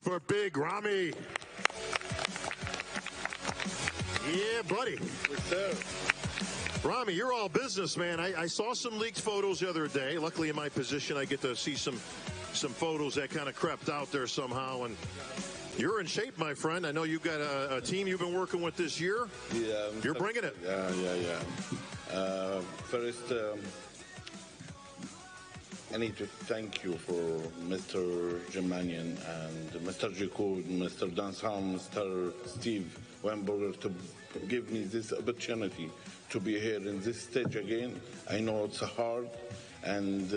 for big Rami. Yeah, buddy. Rami, you're all business, man. I saw some leaked photos the other day. Luckily, in my position, I get to see some photos that kind of crept out there somehow. And you're in shape, my friend. I know you've got a team you've been working with this year. Yeah. You're bringing it. Yeah. First, I need to thank you for Mr. Germanian and Mr. Jacob, Mr. Dansam, Mr. Steve Weinberger to give me this opportunity to be here in this stage again. I know it's hard, and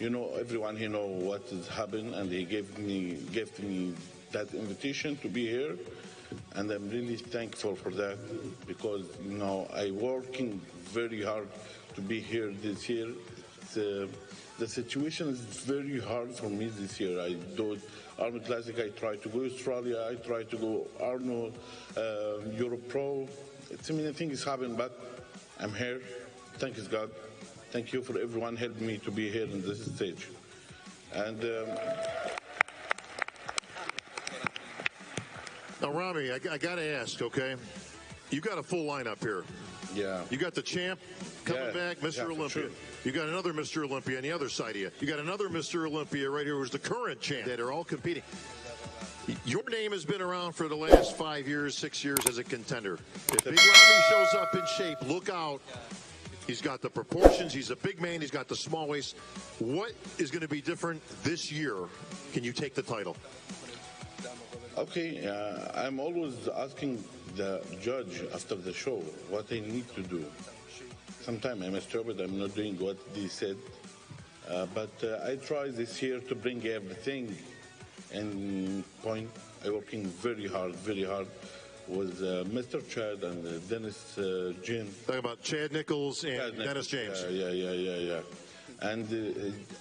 everyone here know what has happened, and he gave me that invitation to be here, and I'm really thankful for that because I working very hard to be here this year. The situation is very hard for me this year. I do Army Classic, I try to go Australia, I try to go Arnold, Europe Pro. So many things happen, but I'm here. Thank you, God. Thank you for everyone helping me to be here in this stage. And now, Rami, I got to ask, okay? You got a full lineup here. Yeah. You got the champ coming back, Mr. Olympia. Sure. You got another Mr. Olympia on the other side of you. You got another Mr. Olympia right here who's the current champ that are all competing. Your name has been around for the last 5 years, 6 years as a contender. If Big Rami shows up in shape, look out. He's got the proportions. He's a big man. He's got the small waist. What is going to be different this year? Can you take the title? Okay, I'm always asking the judge after the show what I need to do. Sometimes I'm stupid, I'm not doing what they said. But I try this year to bring everything in point. I'm working very hard with Mr. Chad and Dennis James. Talking about Chad Nichols and Dennis James. Yeah. And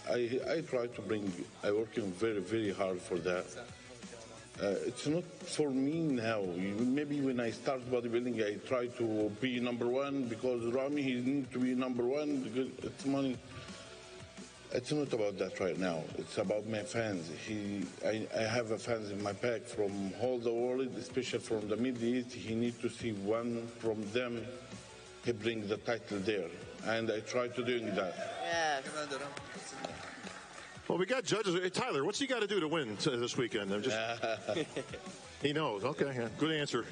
I try to bring, I'm working very hard for that. It's not for me now. Maybe when I start bodybuilding, I try to be number one because Rami, he needs to be number one because it's money. It's not about that right now. It's about my fans. I have a fans in my pack from all the world, especially from the Middle East. He needs to see one from them. He brings the title there, and I try to doing that. Yeah. Well, we got judges. Hey, Tyler, what's he got to do to win this weekend? He knows. Okay, yeah. Good answer.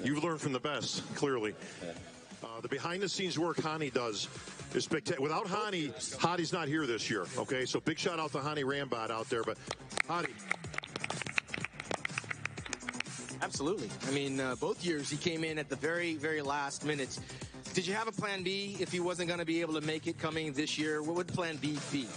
You've learned from the best, clearly. The behind-the-scenes work Hani does is spectacular. Without Hani, Hadi's not here this year. Okay, so big shout out to Hani Rambod out there. But Hadi. Absolutely. I mean, both years he came in at the very last minute. Did you have a plan B if he wasn't going to be able to make it coming this year? What would plan B be?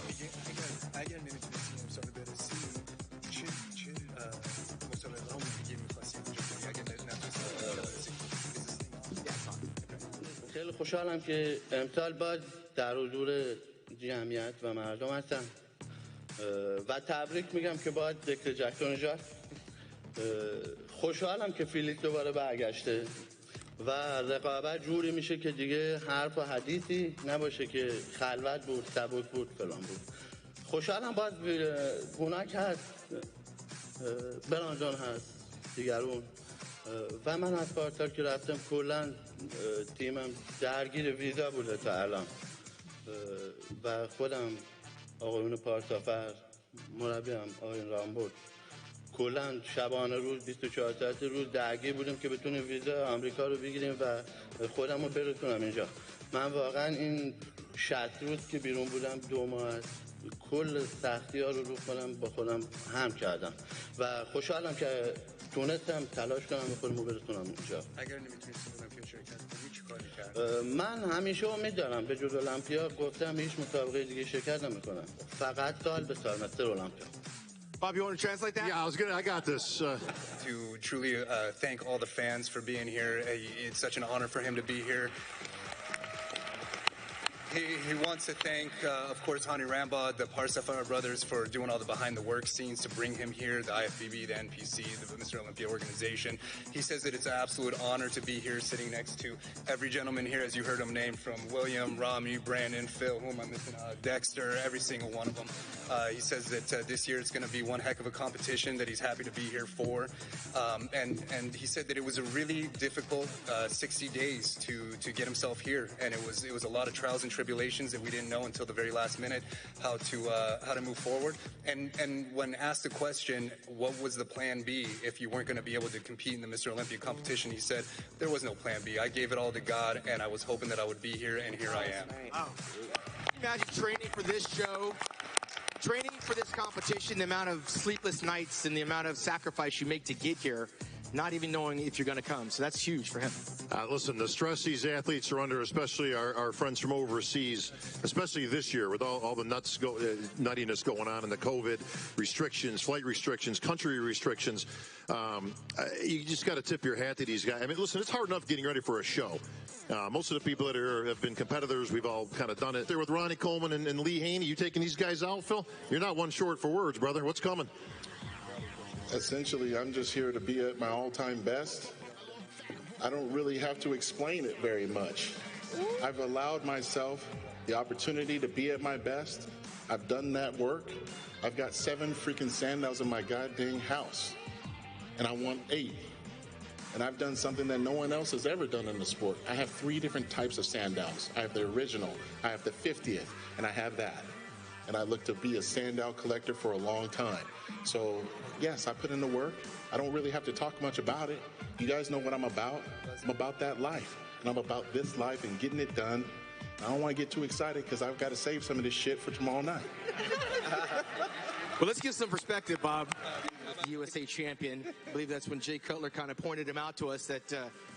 خیلی خوشحالم که امسال باز در حضور جمعیت و مردم هستم و تبریک میگم که باز ذکر جکسون جات. خوشحالم که فیلیکس دوباره برگشته و رقابت جوری میشه که دیگه حرف و حدیثی نباشه که خلوت بود، سبک بود، فلان بود. خوشحالم باز گوناک هست، برانجان هست، دیگرون و من از پارسال که رفتم کلا تیمم درگیر ویزا بوده تا الان و خودم آقایون پارسافر مربیم آقایون رام بود کلا شبانه روز 24 ساعت روز درگیر بودیم که بتونیم ویزا آمریکا رو بگیریم و خودم رو برسونم اینجا. من واقعا این 60 روز که بیرون بودم 2 ماه است کل سختی ها رو خودم با خودم هم کردم و خوشحالم که تونستم تلاش کنم به خودمو برسونم اینجا. اگر نمیتونستم المپیا شرکت کنی چی کاری کردی؟ من همیشه امید دارم به جز المپیا گفتم هیچ مسابقه دیگه شرکت نمیکنم. فقط سال به سال مستر اولمبیا. Bob, you want to translate that? Yeah, I got this. To truly thank all the fans for being here. It's such an honor for him to be here. He wants to thank, of course, Hani Ramba, the Parsafara brothers, for doing all the behind-the-work scenes to bring him here, the IFBB, the NPC, the Mr. Olympia organization. He says that it's an absolute honor to be here sitting next to every gentleman here, as you heard him name, from William, Rami, Brandon, Phil, who am I missing, Dexter, every single one of them. He says that this year it's going to be one heck of a competition that he's happy to be here for. And he said that it was a really difficult 60 days to get himself here, and it was a lot of trials and tribulations that we didn't know until the very last minute how to move forward. And when asked the question, what was the plan B if you weren't going to be able to compete in the Mr. Olympia competition, he said there was no plan B. I gave it all to God, and I was hoping that I would be here, and here I am. Wow. Imagine training for this show, training for this competition, the amount of sleepless nights and the amount of sacrifice you make to get here, not even knowing if you're going to come. So that's huge for him. Listen, the stress these athletes are under, especially our friends from overseas, especially this year with all the nuttiness going on in the COVID restrictions, flight restrictions, country restrictions. You just got to tip your hat to these guys. I mean, listen, it's hard enough getting ready for a show. Most of the people that are here have been competitors. We've all kind of done it. There with Ronnie Coleman and Lee Haney. You taking these guys out, Phil? You're not one short for words, brother. What's coming? Essentially, I'm just here to be at my all-time best. I don't really have to explain it very much. I've allowed myself the opportunity to be at my best. I've done that work. I've got 7 freaking sandals in my goddamn house, and I want 8. And I've done something that no one else has ever done in the sport. I have 3 different types of sandals. I have the original, I have the 50th, and I have that. And I look to be a sandal collector for a long time. So, yes, I put in the work. I don't really have to talk much about it. You guys know what I'm about. I'm about that life. And I'm about this life and getting it done. I don't want to get too excited because I've got to save some of this shit for tomorrow night. Well, let's give some perspective, Bob. The USA champion. I believe that's when Jay Cutler kind of pointed him out to us that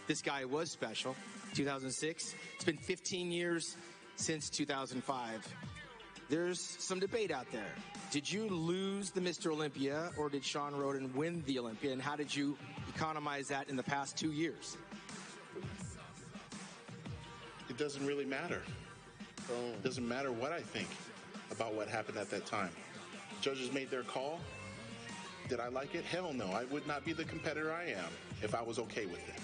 this guy was special. 2006. It's been 15 years since 2005. There's some debate out there. Did you lose the Mr. Olympia or did Sean Roden win the Olympia? And how did you economize that in the past 2 years? It doesn't really matter. It doesn't matter what I think about what happened at that time. Judges made their call. Did I like it? Hell no. I would not be the competitor I am if I was okay with it.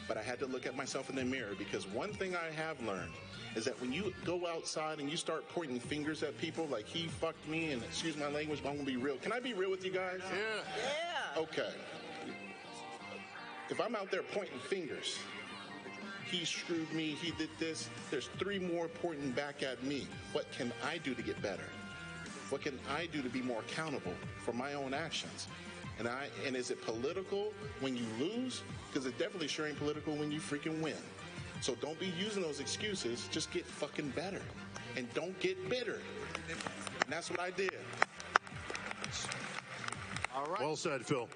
But I had to look at myself in the mirror because one thing I have learned is that when you go outside and you start pointing fingers at people like he fucked me, and excuse my language, but I'm going to be real. Can I be real with you guys? Yeah. Okay. If I'm out there pointing fingers, he screwed me, he did this, there's 3 more pointing back at me. What can I do to get better? What can I do to be more accountable for my own actions? And is it political when you lose? Because it definitely sure ain't political when you freaking win. So don't be using those excuses. Just get fucking better. And don't get bitter. And that's what I did. All right. Well said, Phil.